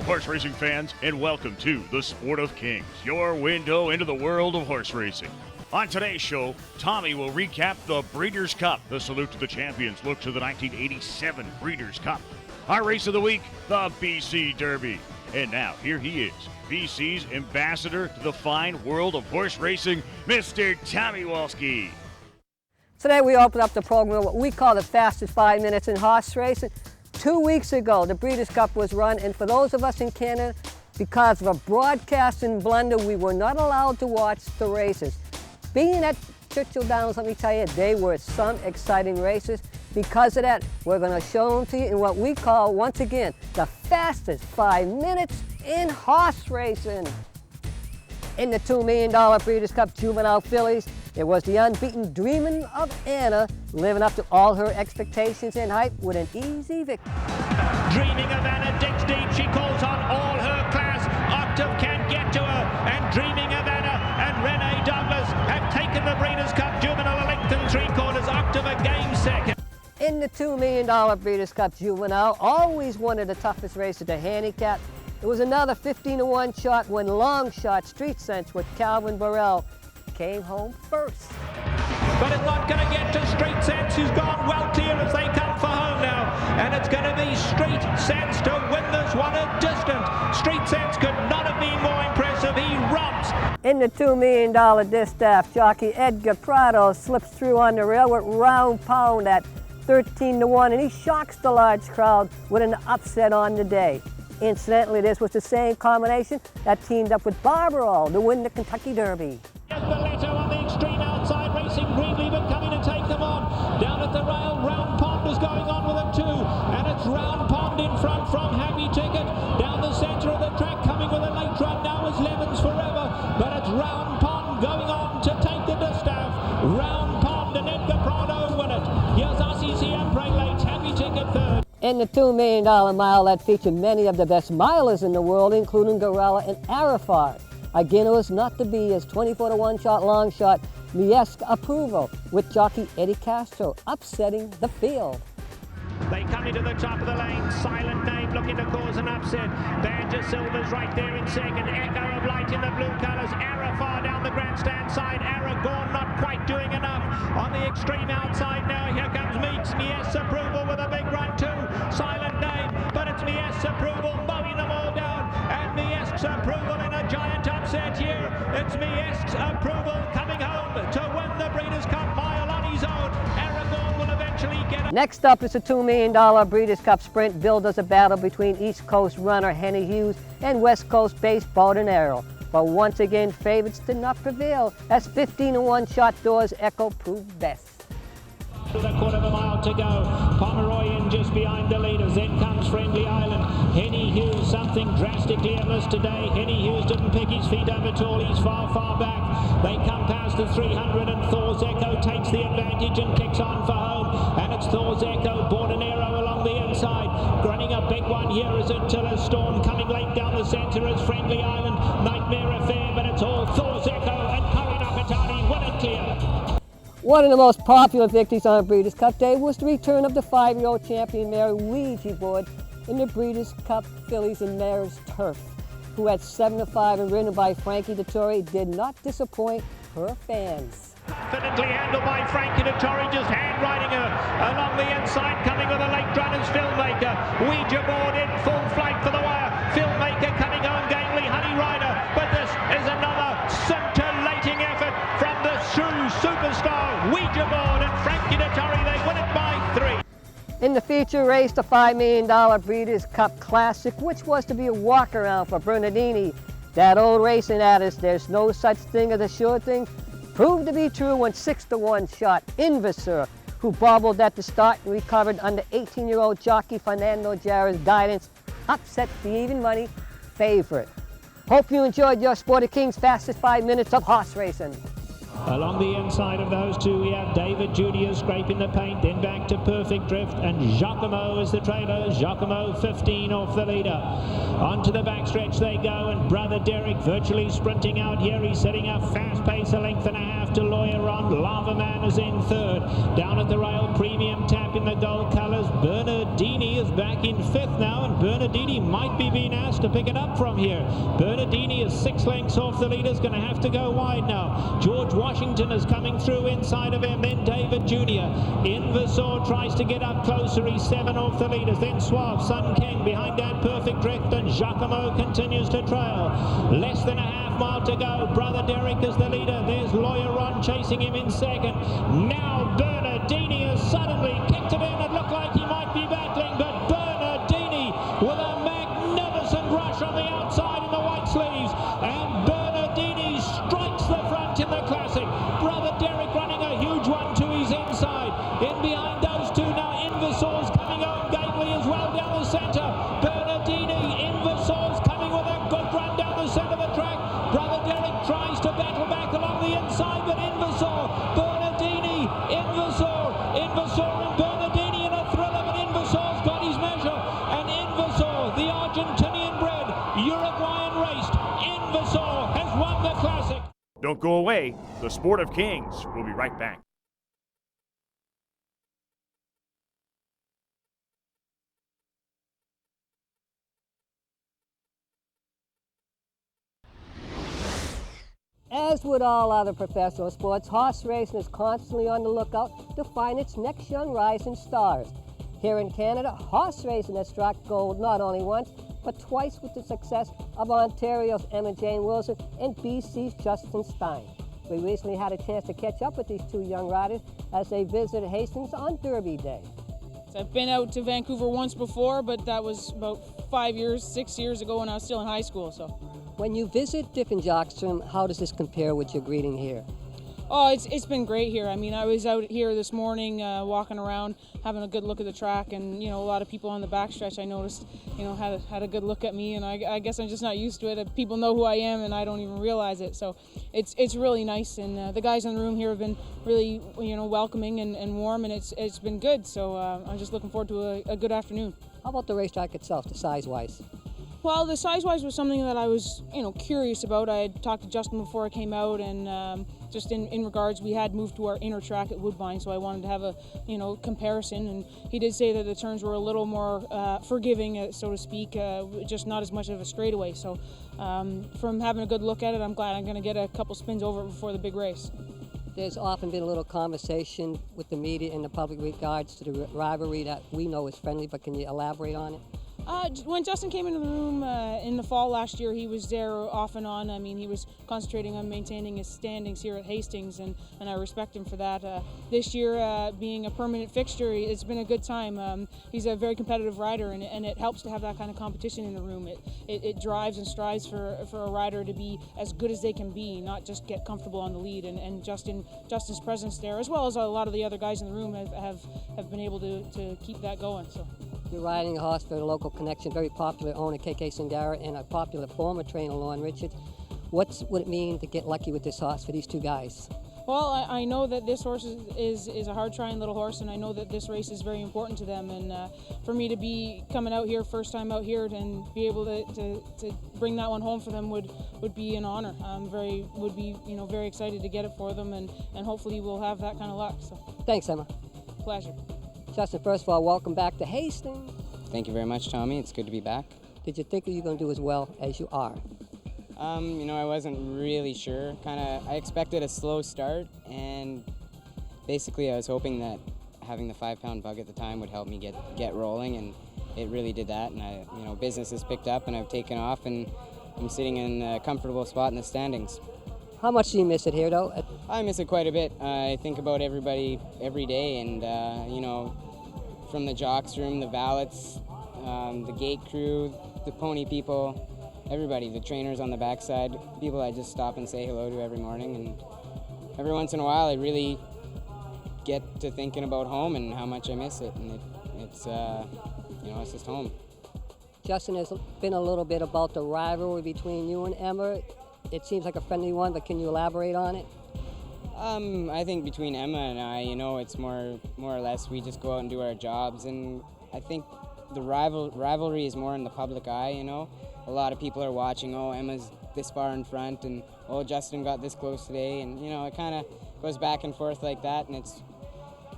horse racing fans, and welcome to The Sport of Kings, your window into the world of horse racing. On today's show, Tommy will recap the Breeders' Cup, the Salute to the Champions look to the 1987 Breeders' Cup. Our race of the week, the B.C Derby. And now, here he is, BC's ambassador to the fine world of horse racing, Mr. Tommy Walski. Today we open up the program with what we call the fastest 5 minutes in horse racing. 2 weeks ago, the Breeders' Cup was run, and for those of us in Canada, because of a broadcasting blunder, we were not allowed to watch the races. Being at Churchill Downs, let me tell you, they were some exciting races. Because of that, we're going to show them to you in what we call, once again, the fastest 5 minutes in horse racing. In the $2 million Breeders' Cup Juvenile Fillies, it was the unbeaten Dreamin' of Anna, living up to all her expectations and hype with an easy victory. Dreaming of Anna digs deep, she calls on all her class. Octave can't get to her, and Dreaming of Anna and Renee Douglas have taken the Breeders' Cup Juvenile a length and 3/4. Octave a game second. In the $2 million Breeders' Cup Juvenile, always one of the toughest races to handicap. It was another 15-to-1 shot when Long Shot Street Sense with Calvin Burrell came home first. But it's not going to get to Street Sense, who's gone well clear as they come for home now. And it's going to be Street Sense to win this one at distance. Street Sense could not have been more impressive. He romps. In the $2 million distaff, jockey Edgar Prado slips through on the rail with Round Pound at 13-to-1, and he shocks the large crowd with an upset on the day. Incidentally, this was the same combination that teamed up with Barbaro to win the Kentucky Derby. Alvarado on the extreme outside, racing greenly, but coming to take them on. Down at the rail, Round Pond is going on with them too, and it's Round Pond in front from Happy Ticket. Down the centre of the track, coming with a late run now is Levens Forever, but it's Round Pond going on to take the distaff. Round Pond and Edgar Prado win it. Here's RCC Upgrade late, Happy Ticket third. In the $2 million mile that featured many of the best milers in the world, including Gorilla and Arafat. Again, it was not to be as 24-to-1 shot long shot, Miesk Approval, with jockey Eddie Castro upsetting the field. They come into the top of the lane, Silent Name looking to cause an upset. Badger Silver's right there in second, Echo of Light in the blue colours, Arafat down the grandstand side, Aragorn not quite doing enough. On the extreme outside now, here comes Meeks, Mies Approval with a big run too, Silent Name, but it's Mies Approval mowing them all down, and Miesk's Approval in a giant upset here. It's Miesk's Approval coming home to win the Breeders' Cup mile on his own. Aragorn will eventually get it. Next up is a $2 million Breeders' Cup Sprint billed as a battle between East Coast runner Henny Hughes and West Coast based Bowden Arrow. But once again, favorites did not prevail as 15-to-1 shot Doors Echo proved best. With a quarter of a mile to go, Pomeroy in just behind the leaders, then comes Friendly Island. Henny Hughes, something drastically amiss today. Henny Hughes didn't pick his feet up at all, he's far, far back. They come past the 300 and Thor's Echo takes the advantage and kicks on for home. And it's Thor's Echo, Borden Arrow along the inside. Running a big one here is Attila Storm, coming late down the centre is Friendly Island. Nightmare Affair, but it's all Thor's Echo and Curry Nakatani, win it clear. One of the most popular victories on Breeders' Cup Day was the return of the 5-year-old champion mare Ouija Board in the Breeders' Cup Fillies and Mares Turf, who at 7-5 and ridden by Frankie Dettori did not disappoint her fans. Confidently handled by Frankie Dettori, just hand-riding her along the inside, coming with a late runner's Filmmaker. Ouija Board in full flight for the wire. Filmmaker coming home gamely, Honey Rider, but this is another scintillating effort from the true superstar Ouija Board and Frankie Dettori. They win it by 3. In the feature race, the $5 million Breeders' Cup Classic, which was to be a walk-around for Bernardini, that old racing adage, there's no such thing as a sure thing, proved to be true when 6-to-1 shot Invisor, who bobbled at the start and recovered under 18-year-old jockey Fernando Jarra's guidance, upset the even money favorite. Hope you enjoyed your Sport of Kings fastest 5 minutes of horse racing. Along the inside of those two, we have David Junior scraping the paint, then back to Perfect Drift, and Giacomo is the trailer. Giacomo 15 off the leader. Onto the backstretch they go, and Brother Derek virtually sprinting out here. He's setting a fast pace, a length and a half to Lawyer on. Lava Man is in third. Down at the rail, Premium Tap in the gold colours. Bernardini is back in fifth now, and Bernardini might be being asked to pick it up from here. Bernardini is 6 lengths off the leader, is going to have to go wide now. George Washington is coming through inside of him, then David Junior. Inversor tries to get up closer, he's 7 off the leaders, then Suave, Sun King behind that Perfect Drift, and Giacomo continues to trail. Less than a half mile to go. Brother Derek is the leader. There's Lawyer Ron chasing him in second. Now Bernardini has suddenly kicked it in. It looked like he might be battling, but Bernardini with a magnificent rush on the outside in the white sleeves, and Bernardini strikes the front in the classic. Brother Derek running a huge one to his inside. In behind those two now, Inversor's coming on gamely as well down the centre. Bernardini, Inversor's coming with a good run down the centre of the track. Brother Derek tries to battle back along the inside, but Inversor, Bernardini, Inversor and Bernardini in a thriller, but Inversor's got his measure, and Inversor, the Argentinian bred, Uruguayan raced, Inversor has won the classic. Don't go away. The Sport of Kings will be right back. As with all other professional sports, horse racing is constantly on the lookout to find its next young rising stars. Here in Canada, horse racing has struck gold not only once, but twice with the success of Ontario's Emma-Jayne Wilson and BC's Justin Stein. We recently had a chance to catch up with these two young riders as they visited Hastings on Derby Day. I've been out to Vancouver once before, but that was about 6 years ago when I was still in high school. So, when you visit different jocks, how does this compare with your greeting here? oh, it's been great here. I mean, I was out here this morning walking around, having a good look at the track, and a lot of people on the backstretch I noticed, had a good look at me, and I guess I'm just not used to it. People know who I am, and I don't even realize it. So it's really nice, and the guys in the room here have been really welcoming and warm, and it's been good. So I'm just looking forward to a good afternoon. How about the racetrack itself, the size-wise? Well, the size-wise was something that I was, curious about. I had talked to Justin before I came out, and just in regards, we had moved to our inner track at Woodbine, so I wanted to have a, comparison. And he did say that the turns were a little more forgiving, so to speak, just not as much of a straightaway. So from having a good look at it, I'm glad I'm going to get a couple spins over it before the big race. There's often been a little conversation with the media and the public regards to the rivalry that we know is friendly, but can you elaborate on it? When Justin came into the room in the fall last year, he was there off and on. I mean, he was concentrating on maintaining his standings here at Hastings, and I respect him for that. This year, being a permanent fixture, it's been a good time. He's a very competitive rider, and it helps to have that kind of competition in the room. It drives and strives for a rider to be as good as they can be, not just get comfortable on the lead. And Justin's presence there, as well as a lot of the other guys in the room, have been able to keep that going. So. You're riding a horse for the local connection, very popular owner KK Singara and a popular former trainer Lauren Richards. What would it mean to get lucky with this horse for these two guys? Well, I know that this horse is a hard-trying little horse, and I know that this race is very important to them. And for me to be coming out here, first time out here, and be able to bring that one home for them would be an honor. Would be very excited to get it for them, and hopefully we'll have that kind of luck. So. Thanks, Emma. Pleasure. Justin, first of all, welcome back to Hastings. Thank you very much, Tommy. It's good to be back. Did you think that you were going to do as well as you are? I wasn't really sure. I expected a slow start, and basically I was hoping that having the 5-pound bug at the time would help me get rolling, and it really did that. And business has picked up, and I've taken off, and I'm sitting in a comfortable spot in the standings. How much do you miss it here, though? I miss it quite a bit. I think about everybody every day, and from the jocks room, the valets, the gate crew, the pony people, everybody, the trainers on the backside, people I just stop and say hello to every morning. And every once in a while, I really get to thinking about home and how much I miss it. And it's just home. Justin, has been a little bit about the rivalry between you and Emma. It seems like a friendly one, but can you elaborate on it? I think between Emma and I, you know, it's more or less we just go out and do our jobs, and I think the rivalry is more in the public eye, you know. A lot of people are watching, oh, Emma's this far in front, and oh, Justin got this close today, and you know, it kind of goes back and forth like that, and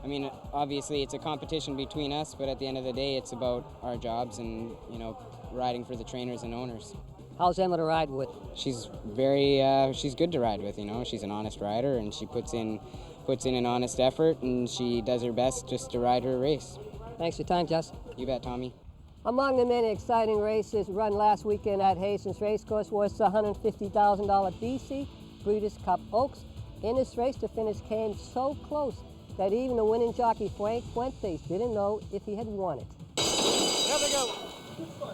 I mean, obviously it's a competition between us, but at the end of the day, it's about our jobs and, you know, riding for the trainers and owners. How's Emma to ride with? She's she's good to ride with, you know. She's an honest rider, and she puts in an honest effort, and she does her best just to ride her race. Thanks for your time, Justin. You bet, Tommy. Among the many exciting races run last weekend at Hastings Racecourse was the $150,000 BC Breeders' Cup Oaks. In this race, the finish came so close that even the winning jockey Fuentes didn't know if he had won it. Here they go.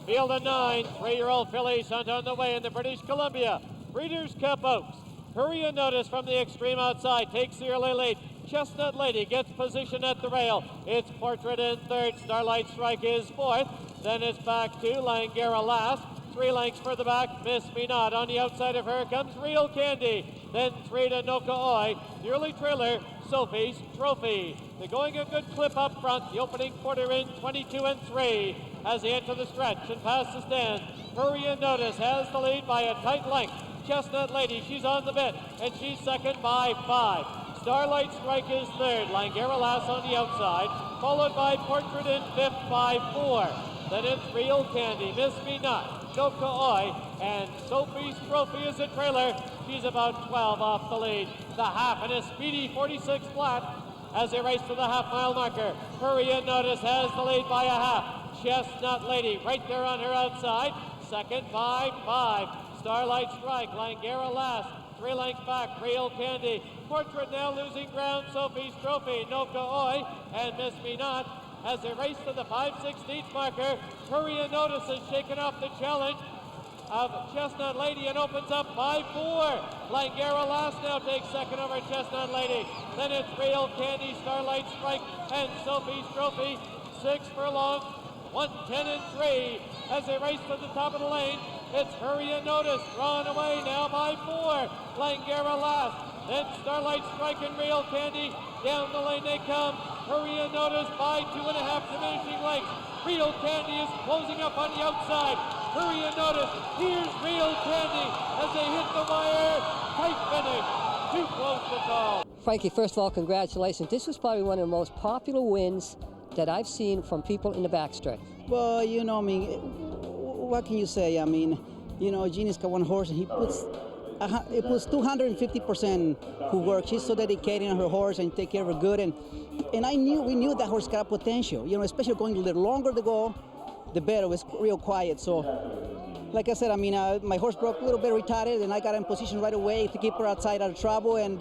Field of 9, 3-year-old fillies hunt on the way in the British Columbia Breeders' Cup Oaks. Hurry and Notice from the extreme outside takes the early lead. Chestnut Lady gets position at the rail. It's Portrait in third. Starlight Strike is fourth. Then it's back to Langara last. 3 lengths further back, Miss Me Not. On the outside of her comes Real Candy. Then 3 to Noka Oi. The early trailer, Sophie's Trophy. They're going a good clip up front. The opening quarter in 22 and 3 as they enter the stretch and pass the stand. Hurry and Notice has the lead by a tight length. Chestnut Lady, she's on the bit, and she's second by 5. Starlight Strike is third. Langara Lass on the outside, followed by Portrait in fifth by 4. Then it's Real Candy, Miss Me Not, Noka Oi, and Sophie's Trophy is a trailer. She's about 12 off the lead. The half and a speedy 46 flat as they race to the half-mile marker. Hurry and Notice has the lead by a half. Chestnut Lady right there on her outside, second by 5. Starlight Strike, Langara last, 3 lengths back, Real Candy. Portrait now losing ground, Sophie's Trophy, Noka Oi, and Miss Me Not. As they race to the 5/16 marker, Hurry and Notice has shaken off the challenge of Chestnut Lady and opens up by 4. Langara last now takes second over Chestnut Lady. Then it's Real Candy, Starlight Strike, and Sophie's Trophy. 6 furlongs, 110 and 3 as they race to the top of the lane. It's Hurry and Notice drawn away now by 4. Langara last. Then Starlight Strike and Real Candy. Down the lane they come. Hurry and Notice by 2.5 diminishing lengths. Real Candy is closing up on the outside. Hurry and Notice. Here's Real Candy as they hit the wire. Tight finish. Too close to call. Frankie, first of all, congratulations. This was probably one of the most popular wins that I've seen from people in the backstretch. Well, you know, I mean, what can you say? I mean, you know, Jeannie's got one horse and he puts 250% who work. She's so dedicated on her horse and take care of her good. And we knew that horse got potential, you know, especially going a little longer to go, the better. It was real quiet. So, like I said, I mean, my horse broke a little bit retarded and I got in position right away to keep her outside out of trouble and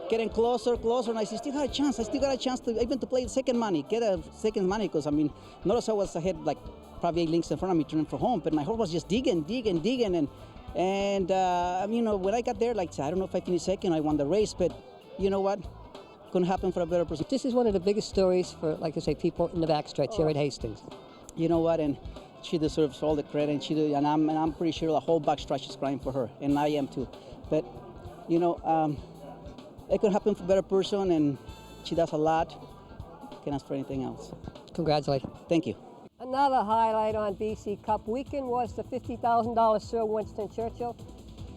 getting closer, and I still got a chance. To even to play second money, get a second money, because I mean, notice I was ahead like probably 8 lengths in front of me turning for home, but my horse was just digging, and you know, when I got there, like I don't know if I finished second, I won the race, but you know what? Couldn't happen for a better person. This is one of the biggest stories for, like I say, people in the backstretch here at Hastings. You know what? And she deserves all the credit, and I'm pretty sure the whole backstretch is crying for her, and I am too. But you know, it could happen for a better person, and she does a lot. Can't ask for anything else. Congratulations. Thank you. Another highlight on BC Cup weekend was the $50,000 Sir Winston Churchill.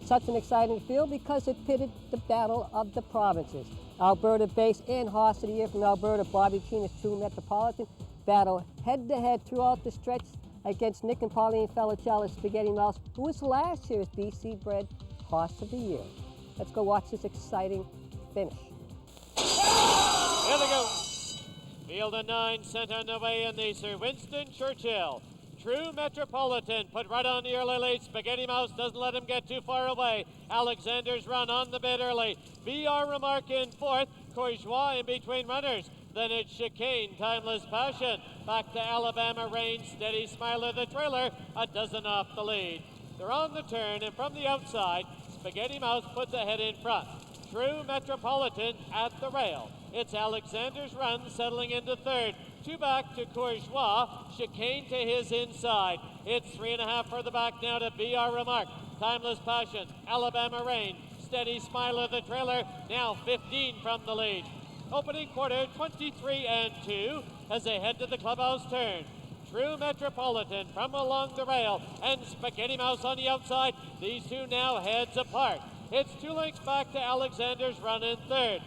Such an exciting field because it pitted the battle of the provinces. Alberta base and Horse of the Year from Alberta, Bobby Keener's True Metropolitan, battle head-to-head throughout the stretch against Nick and Pauline Felicella's Spaghetti Mouse, who was last year's BC bred Horse of the Year. Let's go watch this exciting finish. Here they go. Field of 9 sent on the way in the Sir Winston Churchill. True Metropolitan put right on the early lead. Spaghetti Mouse doesn't let him get too far away. Alexander's run on the bit early. B.R. Remark in fourth. Courgeois in between runners. Then it's Chicane, Timeless Passion. Back to Alabama Rain, Steady Smiler the trailer, a dozen off the lead. They're on the turn, and from the outside, Spaghetti Mouse puts ahead in front. True Metropolitan at the rail. It's Alexander's run settling into third. 2 back to Courgeois. Chicane to his inside. It's 3.5 further back now to B.R. Remark. Timeless Passion. Alabama Rain. Steady Smiler, the trailer, now 15 from the lead. Opening quarter, 23 and 2 as they head to the clubhouse turn. True Metropolitan from along the rail and Spaghetti Mouse on the outside. These two now heads apart. It's 2 lengths back to Alexander's run in third.